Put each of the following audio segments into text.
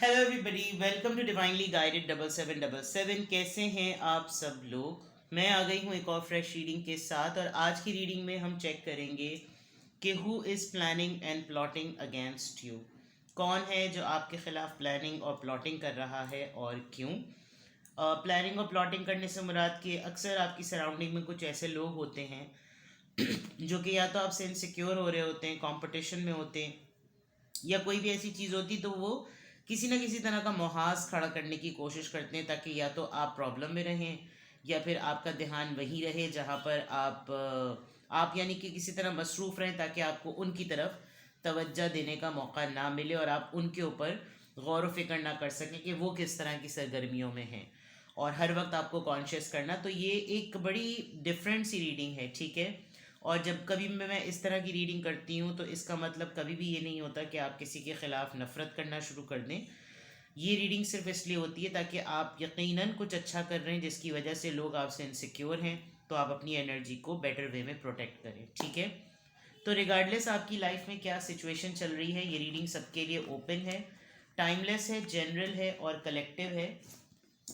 Hello everybody, welcome to divinely guided 7777। कैसे हैं आप सब लोग। मैं आ गई हूँ एक और फ्रेश रीडिंग के साथ, और आज की रीडिंग में हम चेक करेंगे कि who is planning and plotting against you. कौन है जो आपके खिलाफ प्लानिंग और प्लॉटिंग कर रहा है और क्यों। प्लानिंग और प्लॉटिंग करने से मुराद कि अक्सर आपकी सराउंडिंग में कुछ ऐसे लोग होते हैं जो कि या तो आपसे इनसिक्योर हो रहे होते हैं, कंपटीशन में होते हैं, या कोई भी ऐसी चीज़ होती तो वो किसी ना किसी तरह का मुहाज खड़ा करने की कोशिश करते हैं, ताकि या तो आप प्रॉब्लम में रहें या फिर आपका ध्यान वहीं रहे जहाँ पर आप यानी कि किसी तरह मसरूफ़ रहें, ताकि आपको उनकी तरफ तवज्जो देने का मौका ना मिले और आप उनके ऊपर गौर व फिक्र ना कर सकें कि वो किस तरह की सरगर्मियों में हैं, और हर वक्त आपको कॉन्शियस करना। तो ये एक बड़ी डिफरेंट सी रीडिंग है, ठीक है। और जब कभी मैं इस तरह की रीडिंग करती हूँ तो इसका मतलब कभी भी ये नहीं होता कि आप किसी के ख़िलाफ़ नफ़रत करना शुरू कर दें। ये रीडिंग सिर्फ इसलिए होती है ताकि आप यकीनन कुछ अच्छा कर रहे हैं जिसकी वजह से लोग आपसे इनसिक्योर हैं, तो आप अपनी एनर्जी को बेटर वे में प्रोटेक्ट करें, ठीक है। तो रिगार्डलेस आपकी लाइफ में क्या सिचुएशन चल रही है, ये रीडिंग सबके लिए ओपन है, टाइमलेस है, जनरल है और कलेक्टिव है।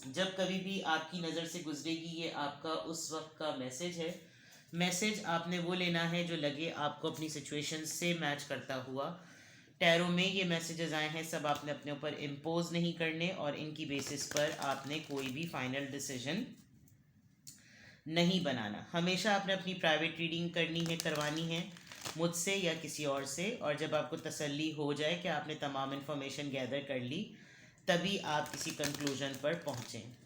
जब कभी भी आपकी नज़र से गुजरेगी ये आपका उस वक्त का मैसेज है। मैसेज आपने वो लेना है जो लगे आपको अपनी सिचुएशन से मैच करता हुआ। टैरो में ये मैसेजेस आए हैं, सब आपने अपने ऊपर इम्पोज नहीं करने, और इनकी बेसिस पर आपने कोई भी फाइनल डिसीजन नहीं बनाना। हमेशा आपने अपनी प्राइवेट रीडिंग करनी है, करवानी है मुझसे या किसी और से, और जब आपको तसल्ली हो जाए कि आपने तमाम इन्फॉर्मेशन गैदर कर ली, तभी आप किसी कंक्लूजन पर पहुँचें।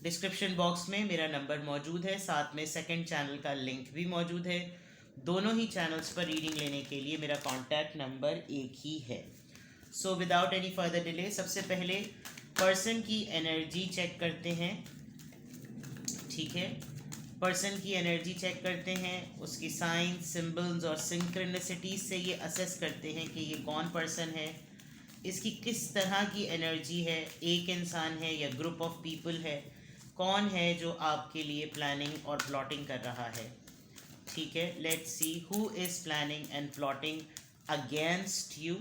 डिस्क्रिप्शन बॉक्स में मेरा नंबर मौजूद है, साथ में सेकंड चैनल का लिंक भी मौजूद है। दोनों ही चैनल्स पर रीडिंग लेने के लिए मेरा कॉन्टैक्ट नंबर एक ही है। So without any further delay, सबसे पहले पर्सन की एनर्जी चेक करते हैं, ठीक है। पर्सन की एनर्जी चेक करते हैं, उसकी साइंस, सिंबल्स और सिंक्रोनिसिटीज से ये असेस करते हैं कि ये कौन पर्सन है, इसकी किस तरह की एनर्जी है, एक इंसान है या ग्रुप ऑफ पीपल है, कौन है जो आपके लिए प्लानिंग और प्लॉटिंग कर रहा है, ठीक है। Let's see who is planning and plotting against you.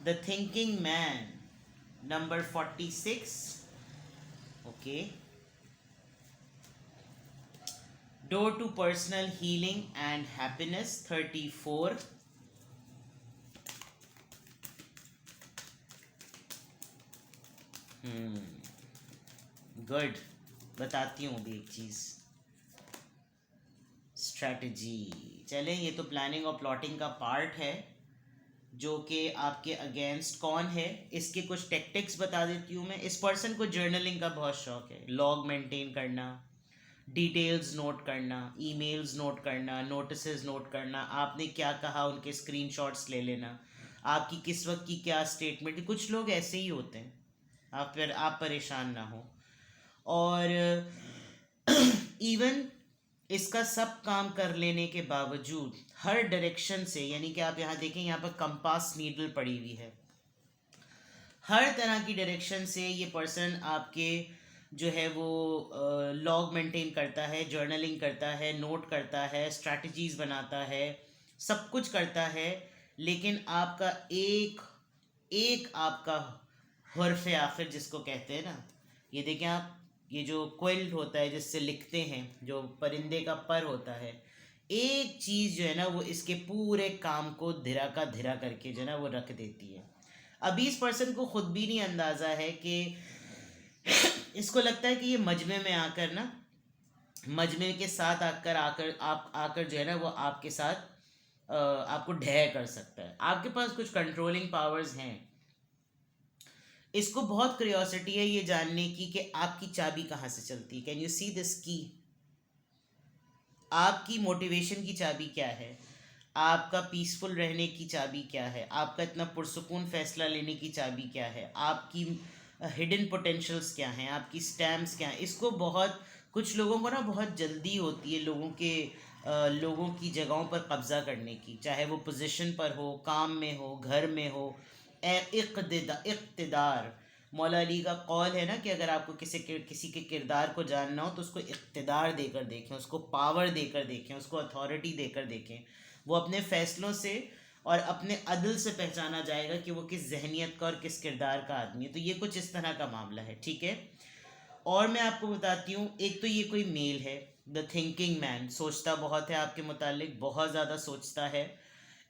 The thinking man, number 46, okay. Door to personal healing and happiness, 34। Good. बताती हूँ अभी एक चीज़, स्ट्रैटेजी। चलें, ये तो प्लानिंग और प्लॉटिंग का पार्ट है जो कि आपके अगेंस्ट कौन है, इसके कुछ टेक्टिक्स बता देती हूँ मैं। इस पर्सन को जर्नलिंग का बहुत शौक है, लॉग मेंटेन करना, डिटेल्स नोट करना, ईमेल्स नोट करना, नोटिसेस नोट करना, आपने क्या कहा उनके स्क्रीनशॉट्स ले लेना, आपकी किस वक्त की क्या स्टेटमेंट। कुछ लोग ऐसे ही होते हैं, आप परेशान ना हो। और इवन इसका सब काम कर लेने के बावजूद हर डायरेक्शन से, यानी कि आप यहाँ देखें, यहाँ पर कंपास नीडल पड़ी हुई है, हर तरह की डायरेक्शन से ये पर्सन आपके जो है वो लॉग मेंटेन करता है, जर्नलिंग करता है, नोट करता है, स्ट्रैटेजीज बनाता है, सब कुछ करता है। लेकिन आपका एक एक आपका हर्फ आखिर जिसको कहते हैं ना, ये देखें आप, ये जो क्विल्ट होता है जिससे लिखते हैं, जो परिंदे का पर होता है, एक चीज़ जो है ना वो इसके पूरे काम को धीरा का धीरा करके जो है ना वो रख देती है। अभी इस पर्सन को खुद भी नहीं अंदाज़ा है कि इसको लगता है कि ये मजमे में आकर ना, मजमे के साथ आकर आकर आप आकर जो है ना वो आपके साथ आपको ढह कर सकता है। आपके पास कुछ कंट्रोलिंग पावर्स हैं। इसको बहुत क्यूरियोसिटी है ये जानने की कि आपकी चाबी कहाँ से चलती है। कैन यू सी दिस की? आपकी मोटिवेशन की चाबी क्या है, आपका पीसफुल रहने की चाबी क्या है, आपका इतना पुरसुकून फैसला लेने की चाबी क्या है, आपकी हिडन पोटेंशियल्स क्या हैं, आपकी स्टैम्प्स क्या हैं। इसको बहुत, कुछ लोगों को ना बहुत जल्दी होती है लोगों की जगहों पर कब्ज़ा करने की, चाहे वो पोजीशन पर हो, काम में हो, घर में हो। इक़्तिदार, मौला अली का कौल है ना कि अगर आपको किसी के किरदार को जानना हो तो उसको इक़्तिदार देकर देखें, उसको पावर देकर देखें, उसको अथॉरिटी देकर देखें। वो अपने फ़ैसलों से और अपने अदल से पहचाना जाएगा कि वो किस जहनीत का और किस किरदार का आदमी है। तो ये कुछ इस तरह का मामला है, ठीक है। और मैं आपको बताती हूँ, एक तो ये कोई मेल है, द थिंकिंग मैन, सोचता बहुत है आपके मुतालिक, बहुत ज़्यादा सोचता है।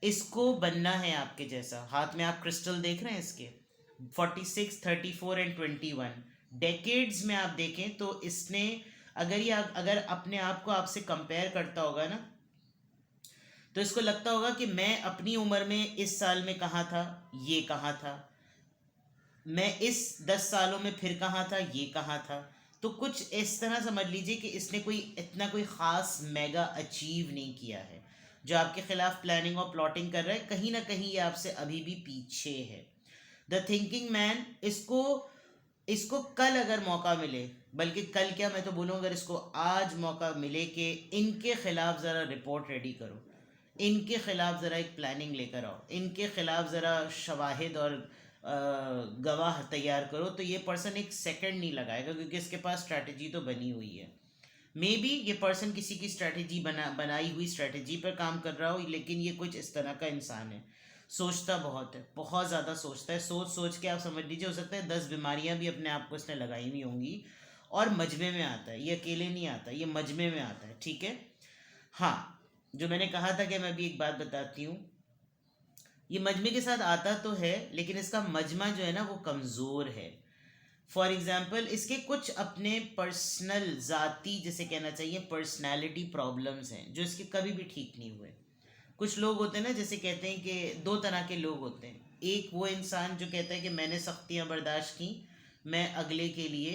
इसको बनना है आपके जैसा। हाथ में आप क्रिस्टल देख रहे हैं इसके, 46, 34 एंड 21 डेकेड्स में आप देखें तो इसने, अगर अपने आप को आपसे कंपेयर करता होगा ना, तो इसको लगता होगा कि मैं अपनी उम्र में इस साल में कहाँ था, ये कहाँ था, मैं इस 10 सालों में फिर कहाँ था, ये कहाँ था। तो कुछ इस तरह समझ लीजिए कि इसने कोई इतना कोई ख़ास मेगा अचीव नहीं किया है। जो आपके ख़िलाफ़ प्लानिंग और प्लॉटिंग कर रहा है, कहीं ना कहीं ये आपसे अभी भी पीछे है। द थिंकिंग मैन, इसको इसको कल अगर मौका मिले, बल्कि कल क्या मैं तो बोलूँ, अगर इसको आज मौका मिले कि इनके ख़िलाफ़ ज़रा रिपोर्ट रेडी करो, इनके ख़िलाफ़ ज़रा एक प्लानिंग लेकर आओ, इनके ख़िलाफ़ ज़रा शवाहिद और गवाह तैयार करो, तो ये पर्सन एक सेकंड नहीं लगाएगा, क्योंकि इसके पास स्ट्रैटेजी तो बनी हुई है। मे बी ये पर्सन किसी की स्ट्रैटेजी बनाई हुई स्ट्रैटेजी पर काम कर रहा हो, लेकिन ये कुछ इस तरह का इंसान है। सोचता बहुत है, बहुत ज़्यादा सोचता है। सोच सोच के आप समझ लीजिए, हो सकता है 10 बीमारियां भी अपने आप को इसने लगाई हुई होंगी। और मजमे में आता है, ये अकेले नहीं आता, ये मजमे में आता है, ठीक है। हाँ, जो मैंने कहा था कि मैं अभी एक बात बताती हूँ, ये मजमे के साथ आता तो है, लेकिन इसका मजमा जो है ना वो कमज़ोर है। फॉर एग्ज़ाम्पल, इसके कुछ अपने पर्सनल ज़ाती जिसे कहना चाहिए पर्सनैलिटी प्रॉब्लम्स हैं, जो इसके कभी भी ठीक नहीं हुए। कुछ लोग होते हैं ना, जैसे कहते हैं कि दो तरह के लोग होते हैं। एक वो इंसान जो कहता है कि मैंने सख्तियाँ बर्दाश्त की, मैं अगले के लिए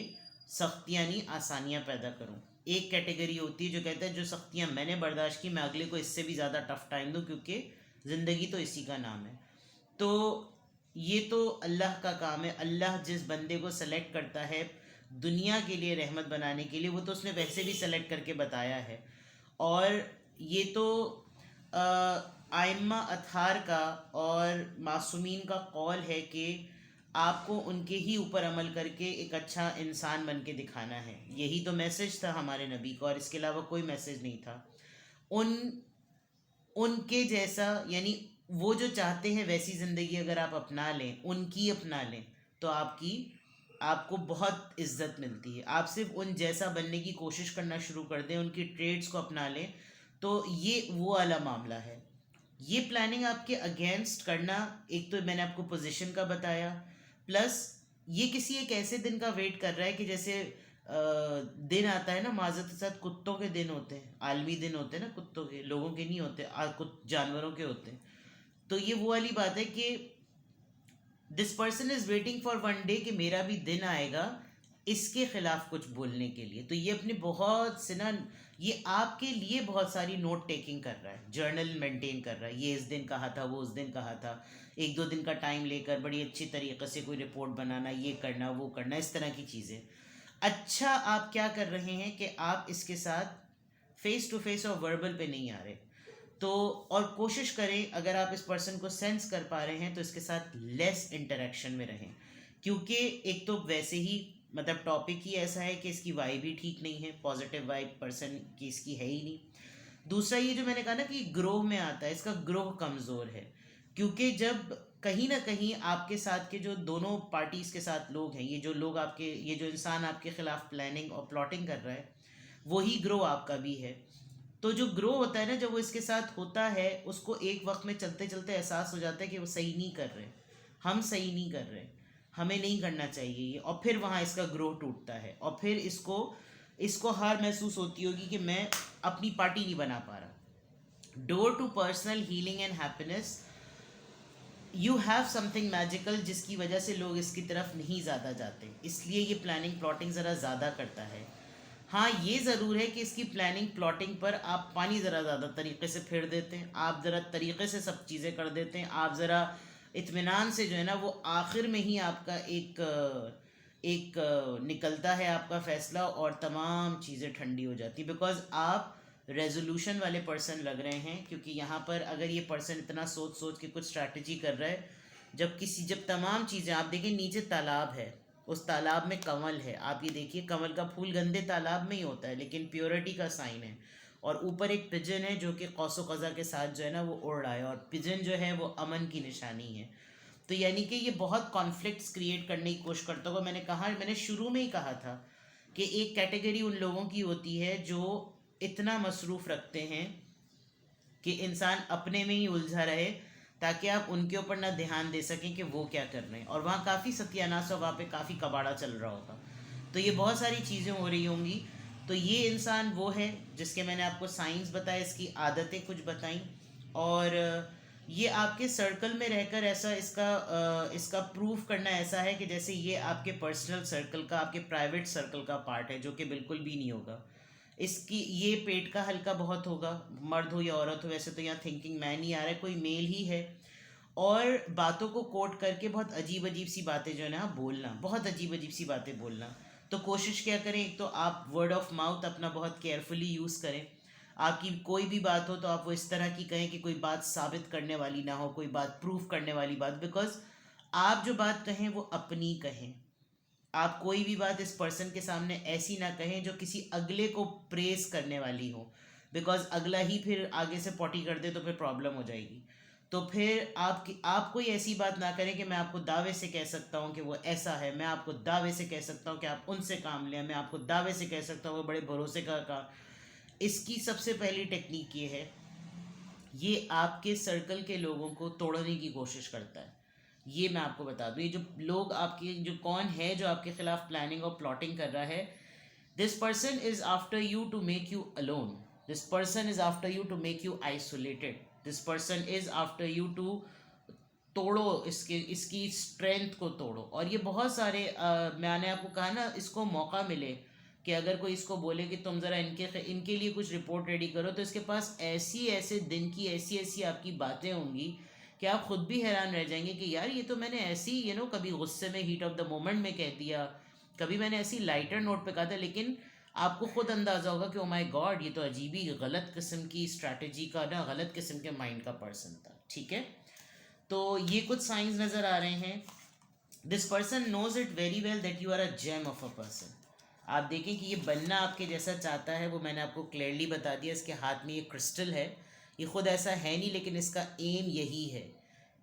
सख्तियाँ नहीं आसानियाँ पैदा करूँ। एक कैटेगरी होती है जो कहता है जो सख्तियाँ मैंने बर्दाश्त की, मैं अगले को इससे भी ज़्यादा टफ टाइम दूँ, क्योंकि ज़िंदगी तो इसी का नाम है। तो ये तो अल्लाह का काम है। अल्लाह जिस बंदे को सेलेक्ट करता है दुनिया के लिए रहमत बनाने के लिए, वो तो उसने वैसे भी सेलेक्ट करके बताया है। और ये तो आइम्मा अथहार का और मासूमीन का कौल है कि आपको उनके ही ऊपर अमल करके एक अच्छा इंसान बन के दिखाना है। यही तो मैसेज था हमारे नबी का, और इसके अलावा कोई मैसेज नहीं था। उन उनके जैसा, यानी वो जो चाहते हैं वैसी ज़िंदगी अगर आप अपना लें, उनकी अपना लें, तो आपको बहुत इज्जत मिलती है। आप सिर्फ उन जैसा बनने की कोशिश करना शुरू कर दें, उनकी ट्रेड्स को अपना लें, तो ये वो वाला मामला है। ये प्लानिंग आपके अगेंस्ट करना, एक तो मैंने आपको पोजीशन का बताया, प्लस ये किसी एक ऐसे दिन का वेट कर रहा है कि जैसे दिन आता है ना, माजरत के साथ कुत्तों के दिन होते हैं, आलमी दिन होते हैं ना कुत्तों के, लोगों के नहीं होते, कुछ जानवरों के होते हैं। तो ये वो वाली बात है कि this person is waiting for one day कि मेरा भी दिन आएगा इसके खिलाफ कुछ बोलने के लिए। तो ये अपने बहुत से ना, ये आपके लिए बहुत सारी नोट टेकिंग कर रहा है, जर्नल मेंटेन कर रहा है, ये इस दिन कहा था, वो उस दिन कहा था, एक दो दिन का टाइम लेकर बड़ी अच्छी तरीके से कोई रिपोर्ट बनाना, ये करना वो करना, इस तरह की चीज़ें। अच्छा, आप क्या कर रहे हैं कि आप इसके साथ फेस टू फेस और वर्बल पे नहीं आ रहे। तो और कोशिश करें, अगर आप इस पर्सन को सेंस कर पा रहे हैं तो इसके साथ लेस इंटरेक्शन में रहें, क्योंकि एक तो वैसे ही मतलब टॉपिक ही ऐसा है कि इसकी वाइब भी ठीक नहीं है, पॉजिटिव वाइब पर्सन की इसकी है ही नहीं। दूसरा ये जो मैंने कहा ना कि ग्रोह में आता है, इसका ग्रोह कमज़ोर है, क्योंकि जब कहीं ना कहीं आपके साथ के जो दोनों पार्टीज़ के साथ लोग हैं, ये जो इंसान आपके ख़िलाफ़ प्लानिंग और प्लॉटिंग कर रहा है, वही ग्रो आपका भी है। तो जो ग्रो होता है ना, जब वो इसके साथ होता है, उसको एक वक्त में चलते चलते एहसास हो जाता है कि वो सही नहीं कर रहे, हम सही नहीं कर रहे, हमें नहीं करना चाहिए ये, और फिर वहाँ इसका ग्रो टूटता है, और फिर इसको इसको हार महसूस होती होगी कि मैं अपनी पार्टी नहीं बना पा रहा। Door to personal healing and happiness, you have something magical, जिसकी वजह से लोग इसकी तरफ नहीं ज़्यादा जाते, इसलिए ये प्लानिंग प्लॉटिंग ज़रा ज़्यादा करता है। हाँ, ये ज़रूर है कि इसकी प्लानिंग प्लॉटिंग पर आप पानी ज़रा ज़्यादा तरीके से फेर देते हैं, आप ज़रा तरीके से सब चीज़ें कर देते हैं, आप ज़रा इत्मीनान से जो है ना, वो आखिर में ही आपका एक निकलता है आपका फ़ैसला, और तमाम चीज़ें ठंडी हो जाती, बिकॉज़ आप रेजोल्यूशन वाले पर्सन लग रहे हैं। क्योंकि यहाँ पर अगर ये पर्सन इतना सोच सोच के कुछ स्ट्रैटेजी कर रहा है, जब तमाम चीज़ें, आप देखिए नीचे तालाब है, उस तालाब में कमल है, आप ये देखिए कमल का फूल गंदे तालाब में ही होता है, लेकिन प्योरिटी का साइन है, और ऊपर एक पिजन है जो कि कौसो कज़ा के साथ जो है ना वो उड़ रहा है, और पिजन जो है वो अमन की निशानी है। तो यानी कि ये बहुत कॉन्फ्लिक्ट्स क्रिएट करने की कोशिश करता होगा। मैंने शुरू में ही कहा था कि एक कैटेगरी उन लोगों की होती है जो इतना मसरूफ़ रखते हैं कि इंसान अपने में ही उलझा रहे, ताकि आप उनके ऊपर ना ध्यान दे सकें कि वो क्या कर रहे हैं, और वहाँ काफ़ी सत्यानाश और वहाँ पे काफ़ी कबाड़ा चल रहा होगा। तो ये बहुत सारी चीज़ें हो रही होंगी। तो ये इंसान वो है जिसके मैंने आपको साइंस बताया, इसकी आदतें कुछ बताई, और ये आपके सर्कल में रहकर ऐसा इसका प्रूफ करना ऐसा है कि जैसे ये आपके पर्सनल सर्कल का, आपके प्राइवेट सर्कल का पार्ट है, जो कि बिल्कुल भी नहीं होगा। इसकी ये पेट का हल्का बहुत होगा, मर्द हो या औरत हो, वैसे तो यहाँ थिंकिंग मैन ही आ रहा है, कोई मेल ही है। और बातों को कोट करके बहुत अजीब अजीब सी बातें जो है ना बोलना, बहुत अजीब अजीब सी बातें बोलना। तो कोशिश क्या करें, एक तो आप वर्ड ऑफ माउथ अपना बहुत केयरफुली यूज़ करें। आपकी कोई भी बात हो तो आप वो इस तरह की कहें कि कोई बात साबित करने वाली ना हो, कोई बात प्रूफ करने वाली बात, बिकॉज आप जो बात कहें वो अपनी कहें। आप कोई भी बात इस पर्सन के सामने ऐसी ना कहें जो किसी अगले को प्रेस करने वाली हो, बिकॉज अगला ही फिर आगे से पॉटी कर दे तो फिर प्रॉब्लम हो जाएगी। तो फिर आप कोई ऐसी बात ना करें कि मैं आपको दावे से कह सकता हूँ कि वो ऐसा है, मैं आपको दावे से कह सकता हूँ कि आप उनसे काम लें, मैं आपको दावे से कह सकता हूँ वो बड़े भरोसे का काम। इसकी सबसे पहली टेक्निक ये है, ये आपके सर्कल के लोगों को तोड़ने की कोशिश करता है। ये मैं आपको बता दूँ, ये जो लोग आपके, जो कौन है जो आपके खिलाफ प्लानिंग और प्लॉटिंग कर रहा है, this person is after you to make you alone, this person is after you to make you isolated, this person is after you to तोड़ो इसकी स्ट्रेंथ को तोड़ो। और ये बहुत सारे मैंने आपको कहा ना, इसको मौका मिले कि अगर कोई इसको बोले कि तुम ज़रा इनके लिए कुछ रिपोर्ट रेडी करो, तो इसके पास ऐसी ऐसे दिन की ऐसी ऐसी आपकी बातें होंगी कि आप खुद भी हैरान रह जाएंगे कि यार ये तो मैंने ऐसी कभी गुस्से में हीट ऑफ द मोमेंट में कह दिया, कभी मैंने ऐसी लाइटर नोट पे कहा था, लेकिन आपको खुद अंदाज़ा होगा कि ओ माय गॉड, ये तो अजीब ही गलत किस्म की स्ट्रैटेजी का ना, गलत किस्म के माइंड का पर्सन था। ठीक है, तो ये कुछ साइंस नज़र आ रहे हैं। This person knows it very well that you are a gem of a person. आप देखें कि ये बनना आपके जैसा चाहता है, वो मैंने आपको क्लियरली बता दिया। इसके हाथ में ये क्रिस्टल है, ये खुद ऐसा है नहीं, लेकिन इसका एम यही है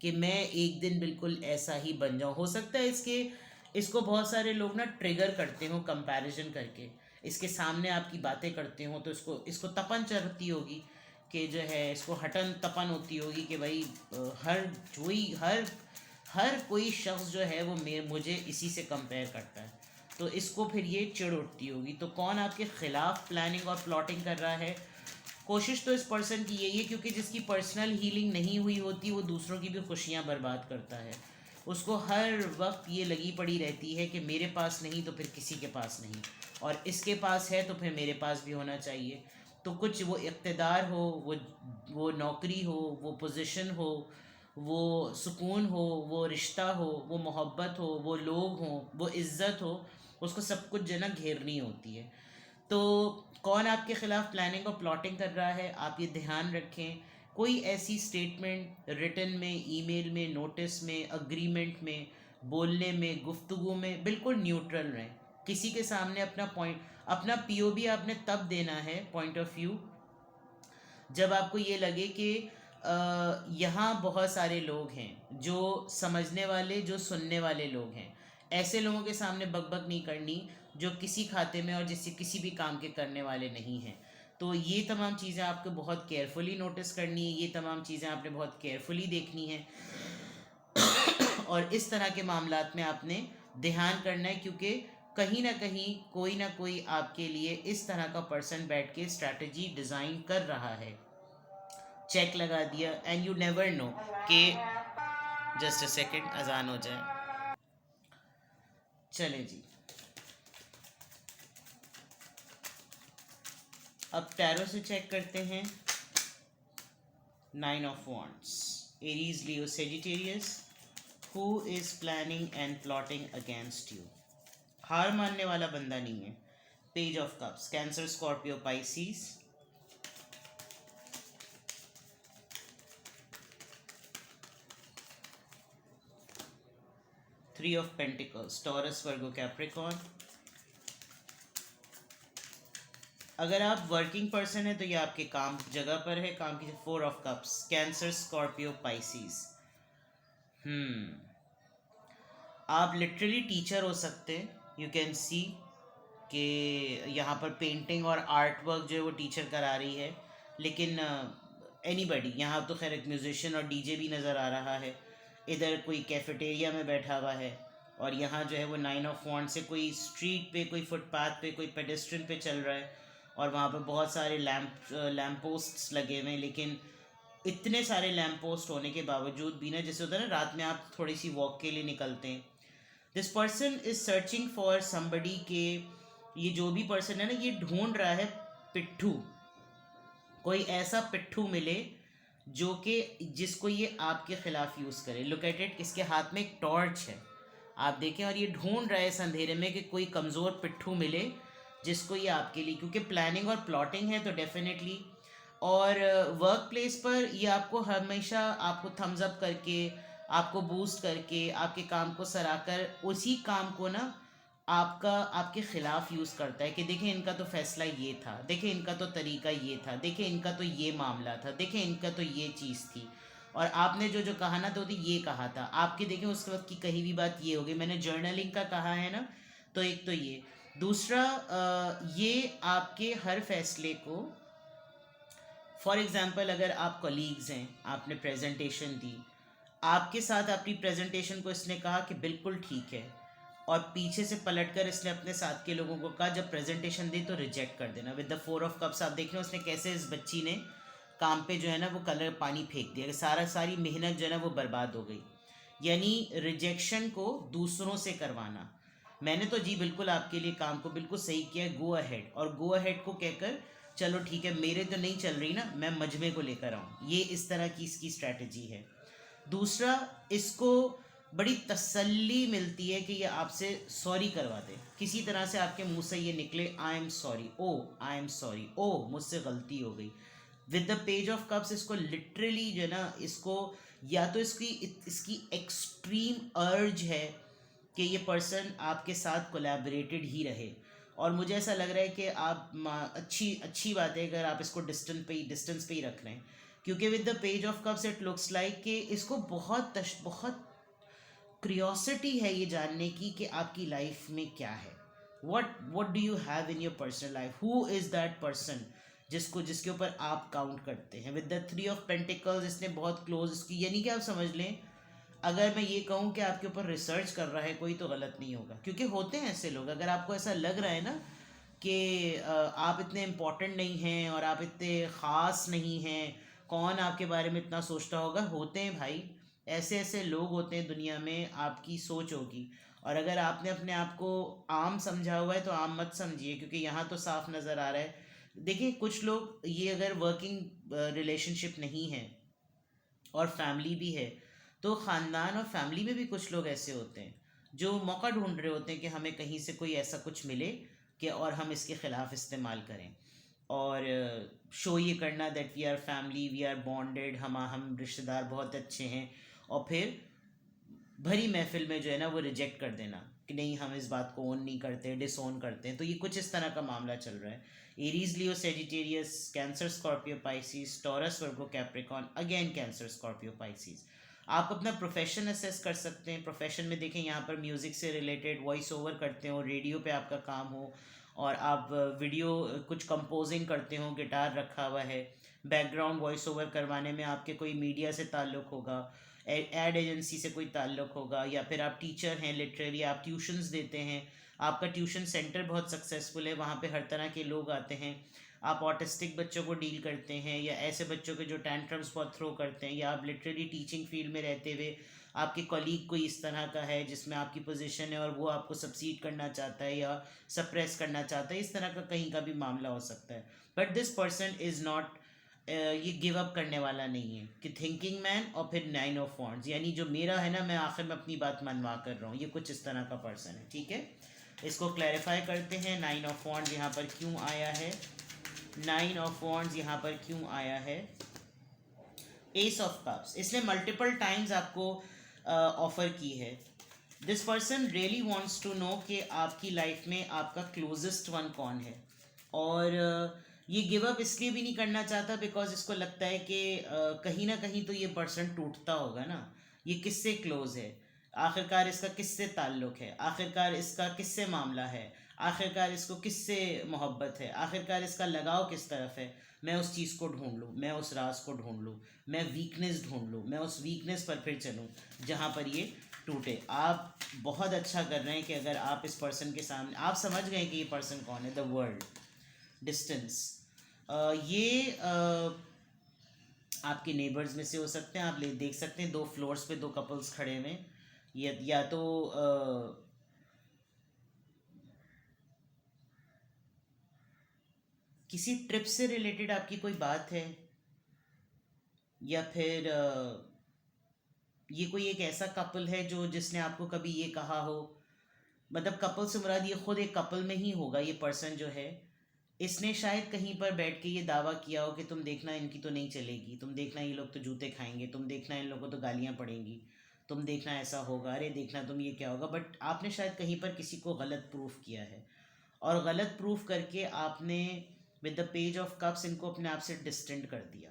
कि मैं एक दिन बिल्कुल ऐसा ही बन जाऊँ। हो सकता है इसको बहुत सारे लोग ना ट्रिगर करते हो कंपैरिजन करके, इसके सामने आपकी बातें करते हो तो इसको तपन चढ़ती होगी कि जो है, इसको हटन तपन होती होगी कि भाई हर कोई शख्स जो है वो मुझे इसी से कंपेयर करता है, तो इसको फिर ये चिढ़ उठती होगी। तो कौन आपके ख़िलाफ़ प्लानिंग और प्लॉटिंग कर रहा है? कोशिश तो इस पर्सन की यही है, क्योंकि जिसकी पर्सनल हीलिंग नहीं हुई होती वो दूसरों की भी खुशियाँ बर्बाद करता है। उसको हर वक्त ये लगी पड़ी रहती है कि मेरे पास नहीं तो फिर किसी के पास नहीं, और इसके पास है तो फिर मेरे पास भी होना चाहिए। तो कुछ वो इक़्तिदार हो, वो नौकरी हो, वो पोजीशन हो, वो सुकून हो, वो रिश्ता हो, वो मोहब्बत हो, वो लोग हों, वो इज़्ज़त हो, उसको सब कुछ जो है ना घेरनी होती है। तो कौन आपके ख़िलाफ़ प्लानिंग और प्लॉटिंग कर रहा है, आप ये ध्यान रखें। कोई ऐसी स्टेटमेंट रिटन में, ईमेल में, नोटिस में, अग्रीमेंट में, बोलने में, गुफ्तगू में बिल्कुल न्यूट्रल रहें। किसी के सामने अपना पीओवी आपने तब देना है, पॉइंट ऑफ व्यू, जब आपको ये लगे कि यहाँ बहुत सारे लोग हैं जो समझने वाले, जो सुनने वाले लोग हैं। ऐसे लोगों के सामने बकबक नहीं करनी जो किसी खाते में और जिससे किसी भी काम के करने वाले नहीं हैं। तो ये तमाम चीज़ें आपको बहुत केयरफुली नोटिस करनी है, ये तमाम चीज़ें आपने बहुत केयरफुली देखनी है, और इस तरह के मामलात में आपने ध्यान करना है, क्योंकि कहीं ना कोई आपके लिए इस तरह का पर्सन बैठ के स्ट्रैटेजी डिज़ाइन कर रहा है। चेक लगा दिया, एंड यू नेवर नो कि जस्ट अ सेकेंड अजान हो जाए। चले जी, अब टैरो से चेक करते हैं। 9 of wands, Aries, Leo, Sagittarius. Who is planning and plotting against you? हार मानने वाला बंदा नहीं है। Page of cups, Cancer, Scorpio, Pisces. 3 of Pentacles, Taurus, Virgo, Capricorn. अगर आप वर्किंग पर्सन है तो ये आपके काम जगह पर है, काम की। 4 of cups, Cancer, Scorpio, Pisces. Hmm आप लिटरली टीचर हो सकते हैं। यू कैन सी कि यहाँ पर पेंटिंग और आर्ट वर्क जो है वो टीचर करा रही है, लेकिन एनीबडी यहाँ तो खैर एक म्यूजिशियन और डीजे भी नज़र आ रहा है। इधर कोई कैफेटेरिया में बैठा हुआ है, और यहाँ जो है वो 9 ऑफ वॉन्ड से कोई स्ट्रीट पे, कोई फुटपाथ पे, कोई पेडेस्ट्रियन पे चल रहा है, और वहाँ पे बहुत सारे लैम्प पोस्ट्स लगे हुए हैं। लेकिन इतने सारे लैम्प पोस्ट होने के बावजूद भी ना, जैसे होता है ना रात में आप थोड़ी सी वॉक के लिए निकलते हैं, this person is searching for somebody के, ये जो भी पर्सन है ना ये ढूंढ रहा है पिट्ठू, कोई ऐसा पिट्ठू मिले जो कि जिसको ये आपके खिलाफ यूज़ करे। लुक एट इट, इसके हाथ में एक टॉर्च है, आप देखें, और ये ढूंढ रहा है इस अंधेरे में कि कोई कमज़ोर पिट्ठू मिले जिसको ये आपके लिए, क्योंकि प्लानिंग और प्लॉटिंग है तो डेफिनेटली। और वर्क प्लेस पर ये आपको हमेशा आपको थम्स अप करके, आपको बूस्ट करके, आपके काम को सराहकर उसी काम को ना आपका आपके ख़िलाफ़ यूज़ करता है कि देखें इनका तो फ़ैसला ये था, देखें इनका तो तरीका ये था, देखें इनका तो ये मामला था, देखें इनका तो ये चीज़ थी, और आपने जो जो कहा ना तो ये कहा था आपके, देखें उस वक्त की कही भी बात ये होगी, मैंने जर्नलिंग का कहा है ना, तो एक तो ये। दूसरा ये आपके हर फैसले को, फॉर एग्ज़ाम्पल अगर आप कलीग्स हैं, आपने प्रेजेंटेशन दी, आपके साथ अपनी प्रेजेंटेशन को इसने कहा कि बिल्कुल ठीक है, और पीछे से पलटकर इसने अपने साथ के लोगों को कहा जब प्रेजेंटेशन दी तो रिजेक्ट कर देना। विद द 4 ऑफ कप्स आप देख रहे हो उसने कैसे इस बच्ची ने काम पे जो है ना वो कलर पानी फेंक दिया, सारी मेहनत जो है ना वो बर्बाद हो गई। यानी रिजेक्शन को दूसरों से करवाना। मैंने तो जी बिल्कुल आपके लिए काम को बिल्कुल सही किया, गो अहेड, और गो अहेड को कहकर चलो ठीक है मेरे तो नहीं चल रही ना, मैं मजमे को लेकर आऊँ, ये इस तरह की इसकी स्ट्रैटेजी है। दूसरा, इसको बड़ी तसल्ली मिलती है कि ये आपसे सॉरी करवा दे, किसी तरह से आपके मुंह से ये निकले I am sorry, oh I am sorry, oh मुझसे गलती हो गई। With the page of cups इसको लिटरली जो है ना, इसको या तो इसकी एक्सट्रीम अर्ज है कि ये पर्सन आपके साथ कोलैबोरेटेड ही रहे, और मुझे ऐसा लग रहा है कि आप अच्छी अच्छी बात है अगर आप इसको डिस्टेंस पे ही रख रहे हैं, क्योंकि with the page of cups it looks like कि इसको बहुत क्रियोसिटी है ये जानने की कि आपकी लाइफ में क्या है, what do you have in your personal life, who is that person जिसके ऊपर आप काउंट करते हैं। विद द 3 ऑफ पेंटिकल्स इसने बहुत क्लोज इसकी, यानी कि आप समझ लें अगर मैं ये कहूँ कि आपके ऊपर रिसर्च कर रहा है कोई तो गलत नहीं होगा, क्योंकि होते हैं ऐसे लोग, अगर आपको ऐसा लग रहा है ना कि आप इतने इम्पोर्टेंट नहीं हैं और आप इतने ख़ास नहीं हैं, कौन आपके बारे में इतना सोचता होगा, होते हैं भाई, ऐसे ऐसे लोग होते हैं दुनिया में, आपकी सोच होगी। और अगर आपने अपने आप को आम समझा हुआ है तो आम मत समझिए, क्योंकि यहाँ तो साफ नज़र आ रहा है। देखिए कुछ लोग ये अगर वर्किंग रिलेशनशिप नहीं है और फैमिली भी है, तो ख़ानदान और फैमिली में भी कुछ लोग ऐसे होते हैं जो मौका ढूंढ रहे होते हैं कि हमें कहीं से कोई ऐसा कुछ मिले कि और हम इसके ख़िलाफ़ इस्तेमाल करें, और शो ये करना that we are family, we are bonded, हम रिश्तेदार बहुत अच्छे हैं, और फिर भरी महफिल में जो है ना वो रिजेक्ट कर देना कि नहीं हम इस बात को ओन नहीं करते, डिसओन करते हैं। तो ये कुछ इस तरह का मामला चल रहा है। Aries, Leo, Sagittarius, Cancer, Scorpio, Pisces, Taurus, Virgo, Capricorn, again Cancer, Scorpio, Pisces. आप अपना प्रोफेशन असेस कर सकते हैं। प्रोफेशन में देखें यहाँ पर म्यूज़िक से रिलेटेड वॉइस ओवर करते हो, रेडियो पे आपका काम हो, और आप वीडियो कुछ कंपोजिंग करते हो, गिटार रखा हुआ है, बैकग्राउंड वॉइस ओवर करवाने में आपके कोई मीडिया से ताल्लुक़ होगा, एड एजेंसी से कोई ताल्लुक़ होगा, या फिर आप टीचर हैं, लिटरली आप ट्यूशन्स देते हैं, आपका ट्यूशन सेंटर बहुत सक्सेसफुल है, वहाँ पे हर तरह के लोग आते हैं, आप ऑटिस्टिक बच्चों को डील करते हैं, या ऐसे बच्चों के जो टैंट्रम्स बहुत थ्रो करते हैं, या आप लिटरली टीचिंग फील्ड में रहते हुए आपके कलीग कोई इस तरह का है जिसमें आपकी पोजीशन है और वो आपको सबसीड करना चाहता है या सप्रेस करना चाहता है, इस तरह का कहीं का भी मामला हो सकता है। But this person is not, ये गिव अप करने वाला नहीं है कि थिंकिंग मैन और फिर 9 ऑफ वॉन्ड्स, यानी जो मेरा है ना मैं आखिर में अपनी बात मनवा कर रहा हूँ, ये कुछ इस तरह का पर्सन है। ठीक है, इसको क्लैरिफाई करते हैं। 9 ऑफ वॉन्ड्स यहाँ पर क्यों आया है, 9 ऑफ वॉन्ड्स यहाँ पर क्यों आया है। एस ऑफ कप्स इसने मल्टीपल टाइम्स आपको ऑफर की है। This person really wants to know कि आपकी लाइफ में आपका क्लोजेस्ट वन कौन है, और ये गिव अप इसलिए भी नहीं करना चाहता बिकॉज इसको लगता है कि कहीं ना कहीं तो ये पर्सन टूटता होगा ना, ये किससे क्लोज है, आखिरकार इसका किससे ताल्लुक़ है, आखिरकार इसका किससे मामला है, आखिरकार इसको किससे मोहब्बत है, आखिरकार इसका लगाव किस तरफ है। मैं उस चीज़ को ढूंढ लूँ, मैं उस राज को ढूंढ लूँ, मैं वीकनेस ढूंढ लूँ, मैं उस वीकनेस पर फिर चलूँ जहाँ पर ये टूटे। आप बहुत अच्छा कर रहे हैं कि अगर आप इस पर्सन के सामने आप समझ गए कि ये पर्सन कौन है, द वर्ल्ड, डिस्टेंस, ये आपके नेबर्स में से हो सकते हैं। आप ले देख सकते हैं 2 फ्लोर्स पे 2 कपल्स खड़े हुए, या तो किसी ट्रिप से रिलेटेड आपकी कोई बात है, या फिर ये कोई एक ऐसा कपल है जो जिसने आपको कभी ये कहा हो, मतलब कपल से मुराद ये खुद एक कपल में ही होगा। ये पर्सन जो है, इसने शायद कहीं पर बैठ के ये दावा किया हो कि तुम देखना इनकी तो नहीं चलेगी, तुम देखना ये लोग तो जूते खाएंगे, तुम देखना इन लोगों को तो गालियाँ पड़ेंगी, तुम देखना ऐसा होगा, अरे देखना तुम ये क्या होगा। बट आपने शायद कहीं पर किसी को गलत प्रूफ किया है, और गलत प्रूफ करके आपने with the page of cups इनको अपने आप से डिस्टेंट कर दिया।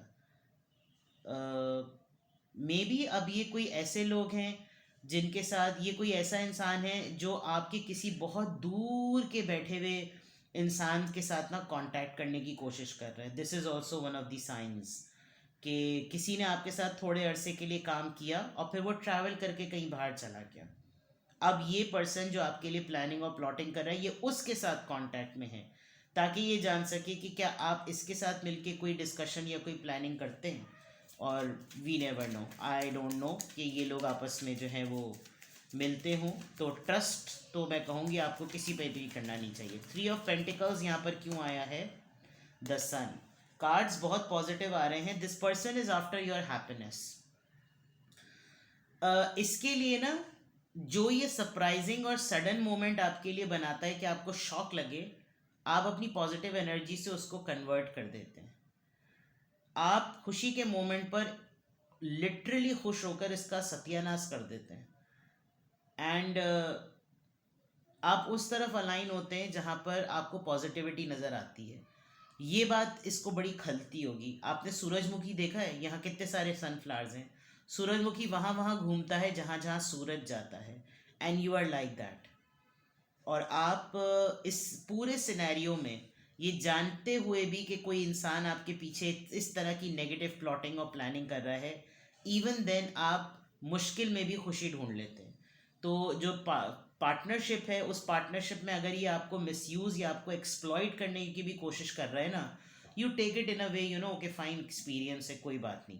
मे बी अब ये कोई ऐसे लोग हैं जिनके साथ, ये कोई ऐसा इंसान है जो आपके किसी बहुत दूर के बैठे हुए इंसान के साथ ना कांटेक्ट करने की कोशिश कर रहा है। This is also one of the science कि किसी ने आपके साथ थोड़े अरसे के लिए काम किया और फिर वो ट्रैवल करके कहीं बाहर चला गया। अब ये पर्सन जो आपके लिए प्लानिंग और प्लॉटिंग कर रहा है, ये उसके साथ कांटेक्ट में है ताकि ये जान सके कि क्या आप इसके साथ मिलके कोई डिस्कशन या कोई प्लानिंग करते हैं। और we never know, I don't know कि ये लोग आपस में जो है वो मिलते हों। तो ट्रस्ट तो मैं कहूँगी आपको किसी पे भी करना नहीं चाहिए। 3 ऑफ पेंटिकल्स यहाँ पर क्यों आया है? The sun. कार्ड्स बहुत पॉजिटिव आ रहे हैं। This person is after your happiness. इसके लिए ना जो ये सरप्राइजिंग और सडन मोमेंट आपके लिए बनाता है कि आपको शॉक लगे, आप अपनी पॉजिटिव एनर्जी से उसको कन्वर्ट कर देते हैं। आप खुशी के मोमेंट पर लिटरली खुश होकर इसका सत्यानाश कर देते हैं। एंड आप उस तरफ अलाइन होते हैं जहाँ पर आपको पॉजिटिविटी नज़र आती है। ये बात इसको बड़ी खलती होगी। आपने सूरजमुखी देखा है? यहाँ कितने सारे सनफ्लावर्स हैं। सूरजमुखी वहाँ वहाँ घूमता है जहाँ जहाँ सूरज जाता है, and you are like that. और आप इस पूरे सिनेरियो में ये जानते हुए भी कि कोई इंसान आपके पीछे इस तरह की नेगेटिव प्लॉटिंग और प्लानिंग कर रहा है, इवन देन आप मुश्किल में भी खुशी ढूंढ लेते हैं। तो जो पार्टनरशिप है, उस पार्टनरशिप में अगर ये आपको मिसयूज़ या आपको एक्सप्लॉइट करने की भी कोशिश कर रहा है ना, you take it in a way, you know, okay fine, experience है, कोई बात नहीं।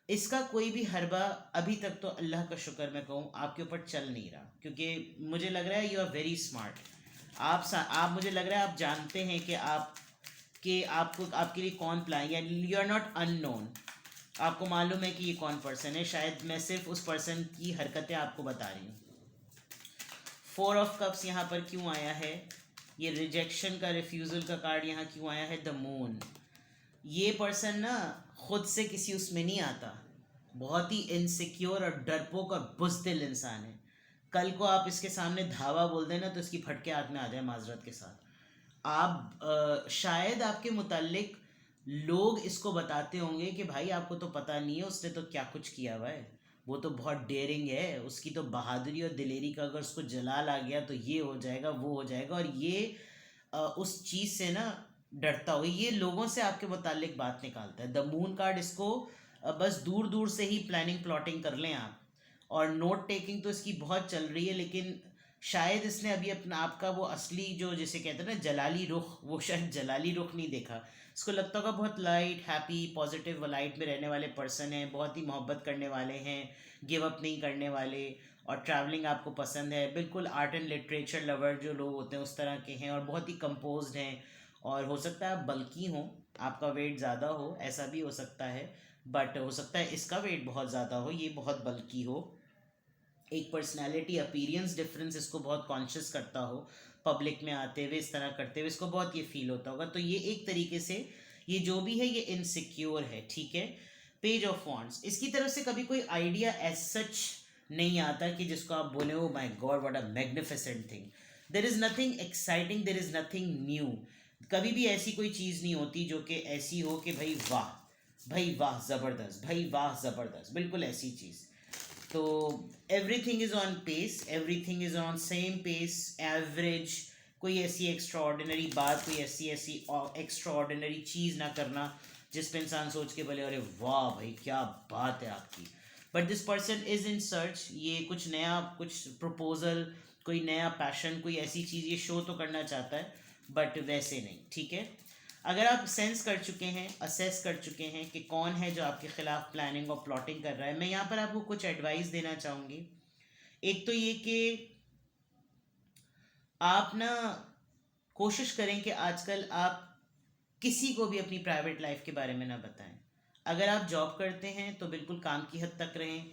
इसका कोई भी हरबा अभी तक तो अल्लाह का शुक्र मैं कहूँ आपके ऊपर चल नहीं रहा, क्योंकि मुझे लग रहा है यू आर वेरी स्मार्ट। आप मुझे लग रहा है आप जानते हैं कि आपको आपके लिए कौन प्लान, या यू आर नॉट अननोन। आपको मालूम है कि ये कौन पर्सन है। शायद मैं सिर्फ उस पर्सन की हरकतें आपको बता रही हूँ। 4 ऑफ कप्स यहाँ पर क्यों आया है? ये रिजेक्शन का, रिफ्यूज़ल का कार्ड यहाँ क्यों आया है? The moon. ये पर्सन ना खुद से किसी उसमें नहीं आता, बहुत ही इनसिक्योर और डरपोक और बुज़दिल इंसान है। कल को आप इसके सामने धावा बोल देना तो इसकी फटके हाथ में आ जाए माजरत के साथ। आप शायद आपके मुताल्लिक लोग इसको बताते होंगे कि भाई आपको तो पता नहीं है उसने तो क्या कुछ किया हुआ है, वो तो बहुत डेयरिंग है, उसकी तो बहादुरी और दिलेरी का अगर उसको जलाल आ गया तो ये हो जाएगा, वो हो जाएगा। और ये उस चीज़ से ना डरता हो, ये लोगों से आपके मुताल्लिक बात निकालता है। द मून कार्ड इसको बस दूर दूर से ही प्लानिंग प्लॉटिंग कर लें आप। और नोट टेकिंग तो इसकी बहुत चल रही है, लेकिन शायद इसने अभी अपना आपका वो असली जो जिसे कहते हैं ना जलाली रुख, वो शायद जलाली रुख नहीं देखा। इसको लगता होगा बहुत लाइट, हैप्पी, पॉजिटिव लाइट में रहने वाले पर्सन हैं, बहुत ही मोहब्बत करने वाले हैं, गिव अप नहीं करने वाले, और ट्रैवलिंग आपको पसंद है, बिल्कुल आर्ट एंड लिटरेचर लवर जो लोग होते हैं उस तरह के हैं, और बहुत ही कंपोज्ड हैं। और हो सकता है आप बल्कि हों, आपका वेट ज़्यादा हो, ऐसा भी हो सकता है। बट हो सकता है इसका वेट बहुत ज़्यादा हो, ये बहुत बल्कि हो। एक पर्सनालिटी अपीरियंस डिफरेंस इसको बहुत कॉन्शियस करता हो, पब्लिक में आते हुए इस तरह करते हुए इसको बहुत ये फील होता होगा। तो ये एक तरीके से ये जो भी है ये इनसिक्योर है, ठीक है। पेज ऑफ वॉन्ड्स, इसकी तरफ से कभी कोई आइडिया एज सच नहीं आता कि जिसको आप बोले oh my God what a magnificent thing. There is nothing exciting, there is nothing new. कभी भी ऐसी कोई चीज़ नहीं होती जो कि ऐसी हो कि भाई वाह ज़बरदस्त, भाई वाह ज़बरदस्त, बिल्कुल ऐसी चीज़। तो everything is on pace, everything is on same pace, average. कोई ऐसी एक्स्ट्रा ऑर्डिनरी बात, कोई ऐसी ऐसी एक्स्ट्रा ऑर्डिनरी चीज़ ना करना जिस पे इंसान सोच के बोले अरे वाह भाई क्या बात है आपकी। But this person is in search, ये कुछ नया, कुछ प्रपोजल, कोई नया पैशन, कोई ऐसी चीज़ ये शो तो करना चाहता है, बट वैसे नहीं। ठीक है, अगर आप सेंस कर चुके हैं, असेस कर चुके हैं कि कौन है जो आपके खिलाफ प्लानिंग और प्लॉटिंग कर रहा है, मैं यहाँ पर आपको कुछ एडवाइस देना चाहूँगी। एक तो ये कि आप ना कोशिश करें कि आजकल आप किसी को भी अपनी प्राइवेट लाइफ के बारे में ना बताएं। अगर आप जॉब करते हैं तो बिल्कुल काम की हद तक रहें।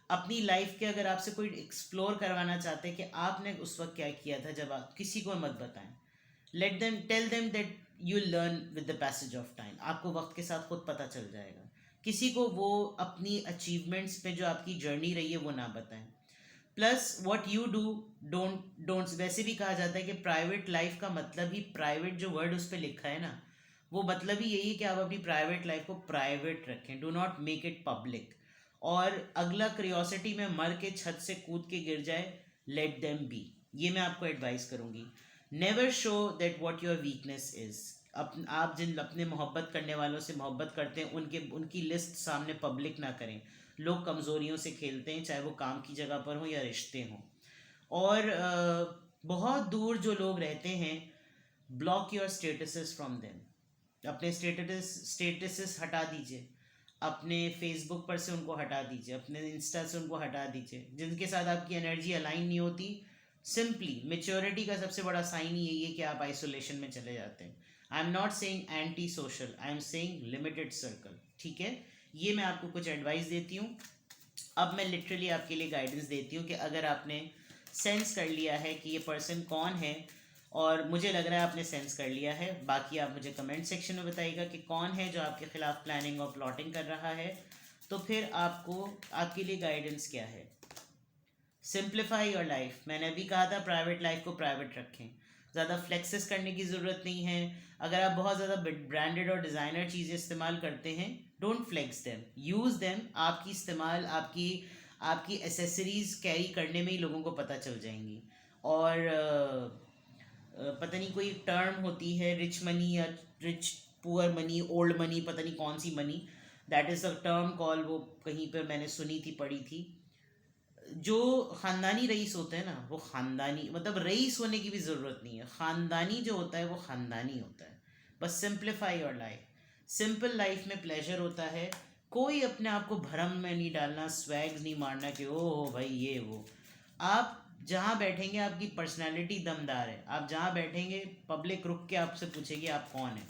अपनी लाइफ के अगर आपसे कोई एक्सप्लोर करवाना चाहते हैं कि आपने उस वक्त क्या किया था, जब आप किसी को मत बताएं। Let them, tell them that you learn with the passage of time. आपको वक्त के साथ खुद पता चल जाएगा। किसी को वो अपनी अचीवमेंट्स पे जो आपकी जर्नी रही है वो ना बताएं। Plus what you do, don't. वैसे भी कहा जाता है कि प्राइवेट लाइफ का मतलब ही, प्राइवेट जो वर्ड उस पर लिखा है ना, वो मतलब ही यही है कि आप अपनी प्राइवेट लाइफ को प्राइवेट रखें, do not make it public. और अगला क्रियोसिटी में मर के छत से कूद के गिर जाए, लेट देम बी। ये मैं आपको एडवाइस करूँगी। Never show that what your weakness is. आप जिन अपने मोहब्बत करने वालों से मोहब्बत करते हैं उनकी लिस्ट सामने पब्लिक ना करें। लोग कमज़ोरियों से खेलते हैं, चाहे वो काम की जगह पर हो या रिश्ते हों। और बहुत दूर जो लोग रहते हैं, block your statuses from them. अपने स्टेटसेस हटा दीजिए, अपने फेसबुक पर से उनको हटा दीजिए, अपने इंस्टा से उनको हटा दीजिए। जिनके साथ आपकी एनर्जी अलाइन नहीं होती, सिंपली मेच्योरिटी का सबसे बड़ा साइन ही यही है कि आप आइसोलेशन में चले जाते हैं। I am not saying anti social, I am saying limited circle. ठीक है, ये मैं आपको कुछ एडवाइस देती हूँ। अब मैं लिटरली आपके लिए गाइडेंस देती हूँ कि अगर आपने सेंस कर लिया है कि ये पर्सन कौन है, और मुझे लग रहा है आपने सेंस कर लिया है, बाकी आप मुझे कमेंट सेक्शन में बताइएगा कि कौन है जो आपके खिलाफ प्लानिंग और प्लॉटिंग कर रहा है। तो फिर आपको, आपके लिए गाइडेंस क्या है? Simplify your life. मैंने अभी कहा था प्राइवेट लाइफ को प्राइवेट रखें, ज़्यादा फ्लेक्सेस करने की ज़रूरत नहीं है। अगर आप बहुत ज़्यादा ब्रांडेड और डिज़ाइनर चीज़ें इस्तेमाल करते हैं, don't flex them, use them. आपकी इस्तेमाल, आपकी आपकी एसेसरीज़ कैरी करने में ही लोगों को पता चल जाएंगी। और पता नहीं कोई टर्म होती है, रिच मनी या rich poor money, old money, पता नहीं कौन सी money, that is a term call, वो कहीं पर मैंने सुनी थी, पढ़ी थी। जो ख़ानदानी रईस होते हैं ना, वो ख़ानदानी, मतलब रईस होने की भी ज़रूरत नहीं है, ख़ानदानी जो होता है वो ख़ानदानी होता है। बस simplify your life. Simple life में प्लेजर होता है। कोई अपने आप को भरम में नहीं डालना, स्वैग्स नहीं मारना कि ओ हो भाई ये वो। आप जहाँ बैठेंगे आपकी पर्सनालिटी दमदार है। आप जहाँ बैठेंगे पब्लिक रुक के आपसे पूछेगी आप कौन हैं।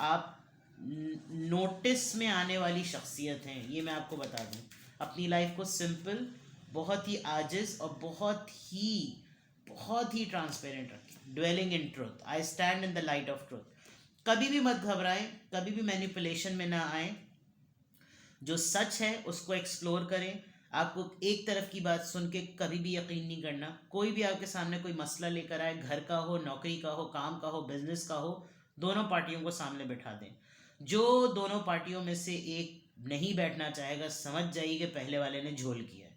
आप नोटिस में आने वाली शख्सियत हैं, ये मैं आपको बता दूँ। अपनी लाइफ को सिंपल, बहुत ही आजिज़ और बहुत ही ट्रांसपेरेंट रखें। Dwelling in truth, I stand in the light of truth. कभी भी मत घबराएं, कभी भी मैनिपुलेशन में ना आए। जो सच है उसको एक्सप्लोर करें। आपको एक तरफ की बात सुन के कभी भी यकीन नहीं करना। कोई भी आपके सामने कोई मसला लेकर आए, घर का हो, नौकरी का हो, काम का हो, बिजनेस का हो, दोनों पार्टियों को सामने बिठा दें। जो दोनों पार्टियों में से एक नहीं बैठना चाहेगा, समझ जाइए कि पहले वाले ने झोल किया है।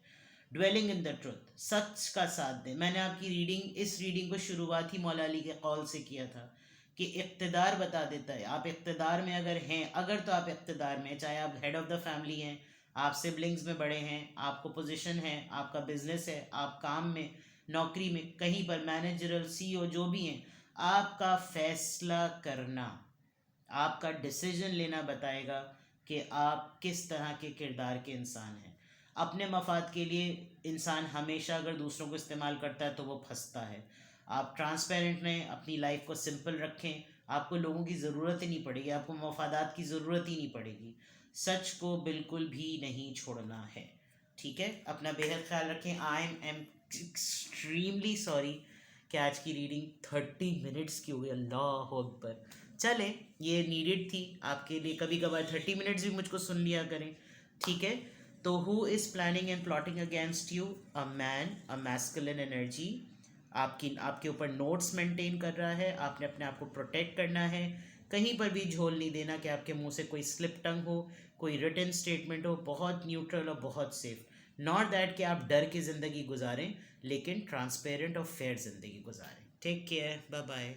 ड्वेलिंग इन द ट्रुथ, सच का साथ दें। मैंने आपकी रीडिंग, इस रीडिंग को शुरुआत ही मौला अली के कौल से किया था कि इक़्तिदार बता देता है। आप इक़्तिदार में अगर हैं, अगर तो आप इक़्तिदार में, चाहे आप हेड ऑफ़ द फैमिली हैं, आप सिबलिंग्स में बड़े हैं, आपको पोजीशन है, आपका बिजनेस है, आप काम में, नौकरी में, कहीं पर मैनेजरल, सीईओ जो भी हैं, आपका फैसला करना, आपका डिसीजन लेना बताएगा कि आप किस तरह के किरदार के इंसान हैं। अपने मफाद के लिए इंसान हमेशा अगर दूसरों को इस्तेमाल करता है तो वो फंसता है। आप ट्रांसपेरेंट रहें, अपनी लाइफ को सिंपल रखें। आपको लोगों की ज़रूरत ही नहीं पड़ेगी, आपको मफादात की ज़रूरत ही नहीं पड़ेगी। सच को बिल्कुल भी नहीं छोड़ना है। ठीक है, अपना बेहद ख्याल रखें। आई एम एक्सट्रीमली सॉरी कि आज की रीडिंग 30 मिनट्स की हो गई। अल्लाह अकबर। चले, ये नीडेड थी आपके लिए। कभी कभार 30 मिनट्स भी मुझको सुन लिया करें। ठीक है, तो who is planning and plotting against you? A man, a masculine energy, आपके ऊपर नोट्स मेंटेन कर रहा है, आपने अपने आप को प्रोटेक्ट करना है, कहीं पर भी झोल नहीं देना कि आपके मुंह से कोई स्लिप टंग हो, कोई रिटन स्टेटमेंट हो, बहुत न्यूट्रल और बहुत सेफ। नॉट दैट कि आप डर की ज़िंदगी गुजारें, लेकिन ट्रांसपेरेंट और फेयर ज़िंदगी गुजारें। Take care, bye bye.